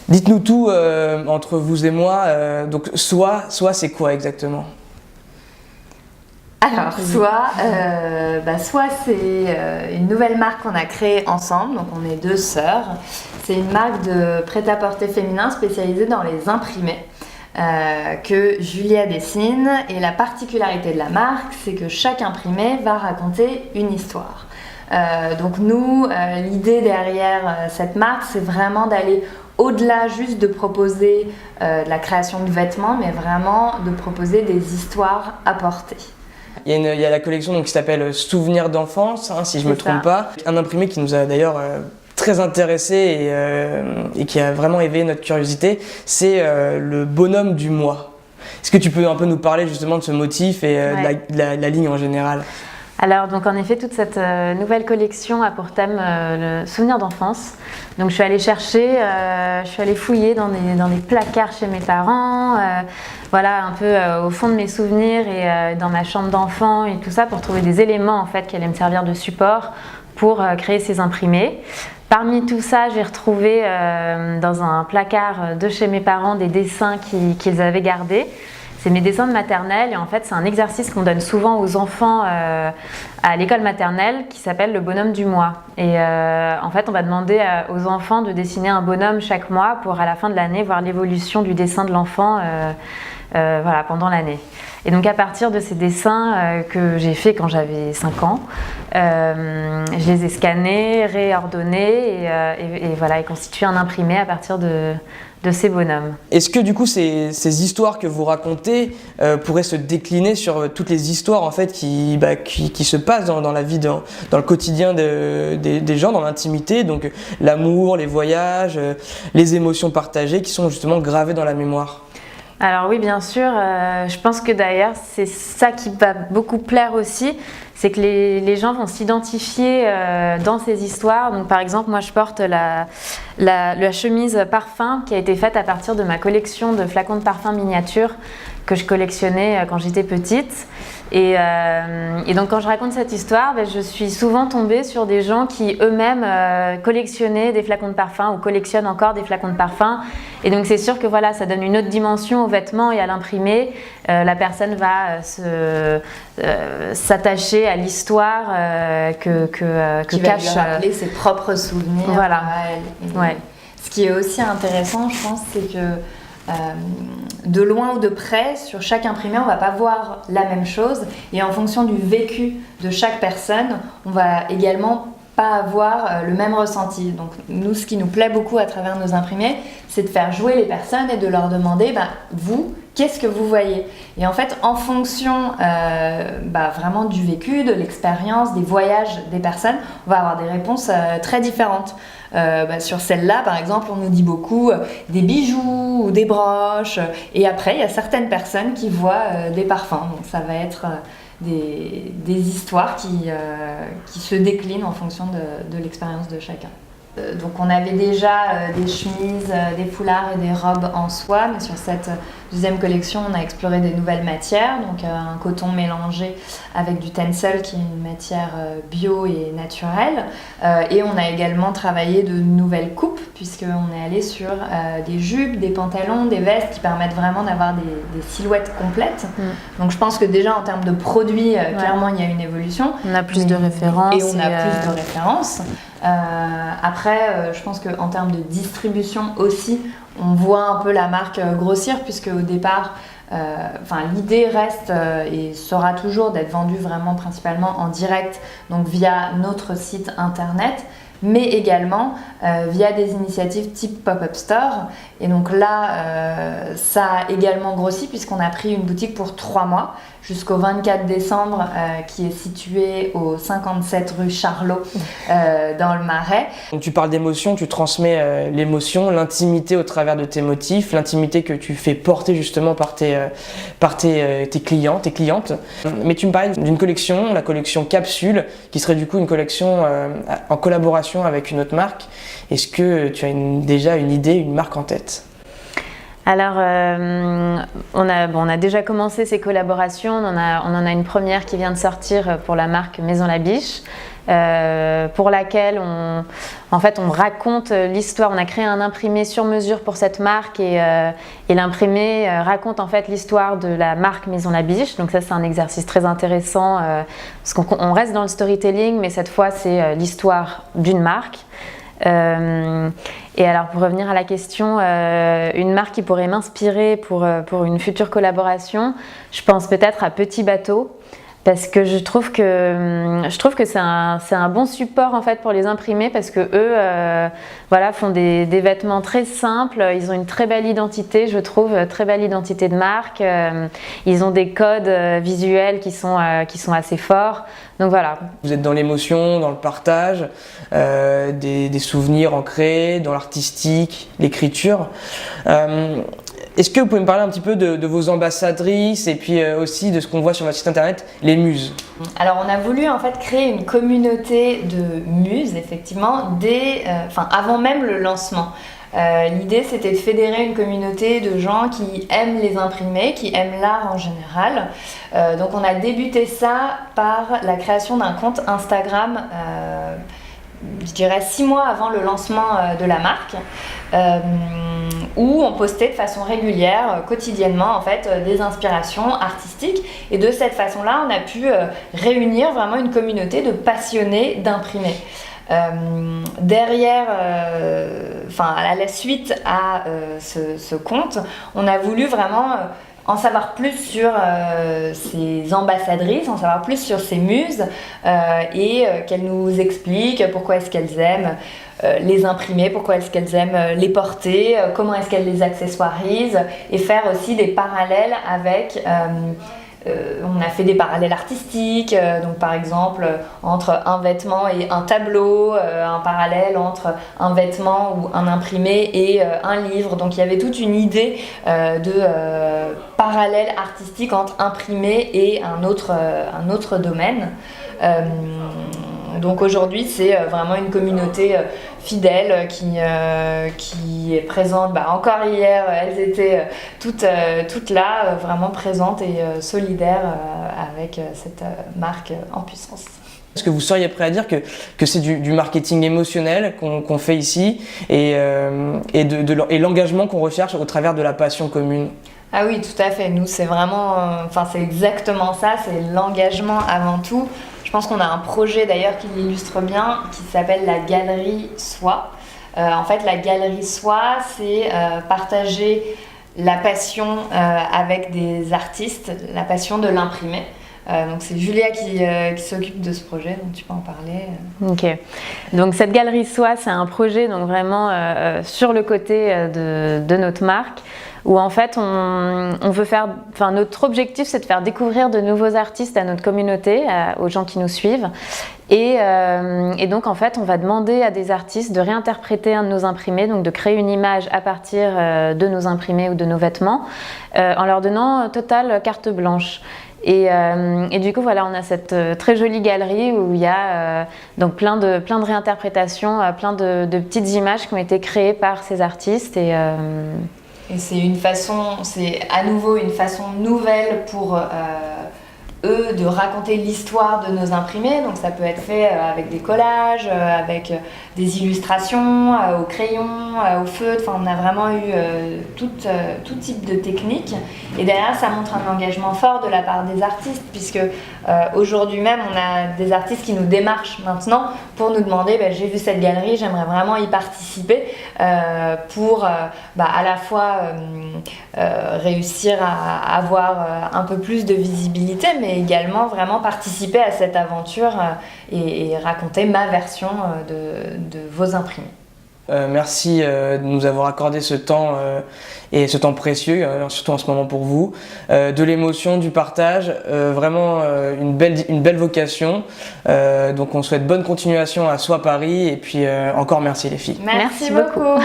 Dites-nous tout entre vous et moi. Donc Soi c'est quoi exactement? Alors, Soi, c'est une nouvelle marque qu'on a créée ensemble, donc on est deux sœurs. C'est une marque de prêt-à-porter féminin spécialisée dans les imprimés que Julia dessine. Et la particularité de la marque, c'est que chaque imprimé va raconter une histoire. Donc nous, l'idée derrière cette marque, c'est vraiment d'aller au-delà juste de proposer de la création de vêtements, mais vraiment de proposer des histoires à porter. Il y a la collection donc, qui s'appelle Souvenirs d'enfance, si je ne me trompe pas. Un imprimé qui nous a d'ailleurs très intéressés et qui a vraiment éveillé notre curiosité, c'est le bonhomme du mois. Est-ce que tu peux un peu nous parler justement de ce motif et de la ligne en général? Alors, donc en effet, toute cette nouvelle collection a pour thème le souvenir d'enfance. Donc, je suis allée chercher, je suis allée fouiller dans des placards chez mes parents, voilà, un peu au fond de mes souvenirs et dans ma chambre d'enfant et tout ça pour trouver des éléments en fait qui allaient me servir de support pour créer ces imprimés. Parmi tout ça, j'ai retrouvé dans un placard de chez mes parents des dessins qu'ils avaient gardés. C'est mes dessins de maternelle et en fait c'est un exercice qu'on donne souvent aux enfants à l'école maternelle qui s'appelle le bonhomme du mois. Et en fait on va demander aux enfants de dessiner un bonhomme chaque mois pour à la fin de l'année voir l'évolution du dessin de l'enfant voilà, pendant l'année. Et donc à partir de ces dessins que j'ai fait quand j'avais 5 ans, je les ai scannés, réordonnés et voilà, et constitué un imprimé à partir de ces bonhommes. Est-ce que du coup ces histoires que vous racontez pourraient se décliner sur toutes les histoires en fait qui se passent dans la vie, dans le quotidien des gens, dans l'intimité, donc l'amour, les voyages, les émotions partagées qui sont justement gravées dans la mémoire? Alors oui, bien sûr, je pense que d'ailleurs c'est ça qui va beaucoup plaire aussi, c'est que les gens vont s'identifier dans ces histoires. Donc par exemple, moi je porte la chemise parfum qui a été faite à partir de ma collection de flacons de parfum miniatures que je collectionnais quand j'étais petite. Et donc quand je raconte cette histoire, je suis souvent tombée sur des gens qui eux-mêmes collectionnaient des flacons de parfum ou collectionnent encore des flacons de parfum. Et donc c'est sûr que voilà, ça donne une autre dimension aux vêtements et à l'imprimé. La personne va s'attacher à l'histoire que cache. Qui va lui rappeler ses propres souvenirs. Voilà. À elle. Ouais. Ce qui est aussi intéressant, je pense, c'est que de loin ou de près, sur chaque imprimé, on ne va pas voir la même chose. Et en fonction du vécu de chaque personne, on va également pas avoir le même ressenti. Donc nous, ce qui nous plaît beaucoup à travers nos imprimés, c'est de faire jouer les personnes et de leur demander, vous, qu'est-ce que vous voyez? Et en fait, en fonction vraiment du vécu, de l'expérience, des voyages des personnes, on va avoir des réponses très différentes. Sur celle-là, par exemple, on nous dit beaucoup des bijoux ou des broches. Et après, il y a certaines personnes qui voient des parfums. Donc ça va être des histoires qui se déclinent en fonction de l'expérience de chacun. Donc on avait déjà des chemises, des foulards et des robes en soie, mais sur cette deuxième collection, on a exploré des nouvelles matières, donc un coton mélangé avec du tencel qui est une matière bio et naturelle. Et on a également travaillé de nouvelles coupes, puisqu'on est allé sur des jupes, des pantalons, des vestes qui permettent vraiment d'avoir des silhouettes complètes. Donc je pense que déjà en termes de produits, clairement il y a une évolution. On a plus de références. Et on a plus de références. Après, je pense qu'en termes de distribution aussi, on voit un peu la marque grossir, puisque au départ, l'idée reste et sera toujours d'être vendue vraiment principalement en direct, donc via notre site internet, mais également via des initiatives type pop-up store. Et donc là, ça a également grossi, puisqu'on a pris une boutique pour 3 mois jusqu'au 24 décembre qui est située au 57 rue Charlot dans le Marais. Donc tu parles d'émotion, tu transmets l'émotion, l'intimité au travers de tes motifs, l'intimité que tu fais porter justement par tes clients, tes clientes. Mais tu me parlais d'une collection, la collection Capsule, qui serait du coup une collection en collaboration avec une autre marque. Est-ce que tu as déjà une idée, une marque en tête? Alors, on a déjà commencé ces collaborations. On en a une première qui vient de sortir pour la marque Maison La Biche, pour laquelle en fait, on raconte l'histoire. On a créé un imprimé sur mesure pour cette marque et l'imprimé raconte en fait l'histoire de la marque Maison Labiche. Donc ça, c'est un exercice très intéressant parce qu'on reste dans le storytelling, mais cette fois, c'est l'histoire d'une marque. Et alors, pour revenir à la question, une marque qui pourrait m'inspirer pour une future collaboration, je pense peut-être à Petit Bateau. Parce que je trouve que c'est un bon support en fait pour les imprimer parce que eux voilà, font des vêtements très simples, ils ont une très belle identité, je trouve, très belle identité de marque, ils ont des codes visuels qui sont assez forts, donc voilà. Vous êtes dans l'émotion, dans le partage, des souvenirs ancrés, dans l'artistique, l'écriture. Est-ce que vous pouvez me parler un petit peu de vos ambassadrices et puis aussi de ce qu'on voit sur votre site internet, les muses? Alors on a voulu en fait créer une communauté de muses, effectivement, avant même le lancement. L'idée c'était de fédérer une communauté de gens qui aiment les imprimés, qui aiment l'art en général. Donc on a débuté ça par la création d'un compte Instagram, je dirais 6 mois avant le lancement de la marque. Où on postait de façon régulière, quotidiennement en fait, des inspirations artistiques et de cette façon-là on a pu réunir vraiment une communauté de passionnés d'imprimer. Derrière, à la suite à ce compte, on a voulu vraiment en savoir plus sur ces ambassadrices, en savoir plus sur ces muses et qu'elles nous expliquent pourquoi est-ce qu'elles aiment les imprimer, pourquoi est-ce qu'elles aiment les porter, comment est-ce qu'elles les accessoirisent et faire aussi des parallèles avec on a fait des parallèles artistiques, donc par exemple entre un vêtement et un tableau, un parallèle entre un vêtement ou un imprimé et un livre. Donc il y avait toute une idée de parallèle artistique entre imprimé et un autre domaine. Donc aujourd'hui c'est vraiment une communauté fidèle qui est présente. Encore hier elles étaient toutes là, vraiment présentes et solidaires avec cette marque en puissance. Est-ce que vous seriez prêt à dire que c'est du marketing émotionnel qu'on fait ici et l'engagement qu'on recherche au travers de la passion commune? Ah oui, tout à fait. Nous, c'est vraiment, c'est exactement ça, c'est l'engagement avant tout. Je pense qu'on a un projet d'ailleurs qui l'illustre bien, qui s'appelle la Galerie Soi. En fait, la Galerie Soi, c'est partager la passion avec des artistes, la passion de l'imprimer. Donc c'est Julia qui s'occupe de ce projet, donc tu peux en parler. Ok. Donc cette Galerie Soi, c'est un projet donc vraiment sur le côté de notre marque, où en fait on veut faire, notre objectif c'est de faire découvrir de nouveaux artistes à notre communauté, aux gens qui nous suivent. Et donc en fait on va demander à des artistes de réinterpréter un de nos imprimés, donc de créer une image à partir de nos imprimés ou de nos vêtements, en leur donnant totale carte blanche. Et du coup voilà, on a cette très jolie galerie où il y a donc plein de réinterprétations, plein de petites images qui ont été créées par ces artistes et c'est à nouveau une façon nouvelle pour eux de raconter l'histoire de nos imprimés. Donc ça peut être fait avec des collages, avec des illustrations, au crayon, au feutre. On a vraiment eu tout type de techniques. Et derrière, ça montre un engagement fort de la part des artistes, puisque aujourd'hui même, on a des artistes qui nous démarchent maintenant pour nous demander j'ai vu cette galerie, j'aimerais vraiment y participer pour à la fois réussir à avoir un peu plus de visibilité, mais également vraiment participer à cette aventure et raconter ma version de vos imprimés. Merci de nous avoir accordé ce temps et ce temps précieux, surtout en ce moment pour vous, de l'émotion, du partage, vraiment une belle vocation. Donc on souhaite bonne continuation à Soi Paris et puis encore merci les filles. Merci beaucoup.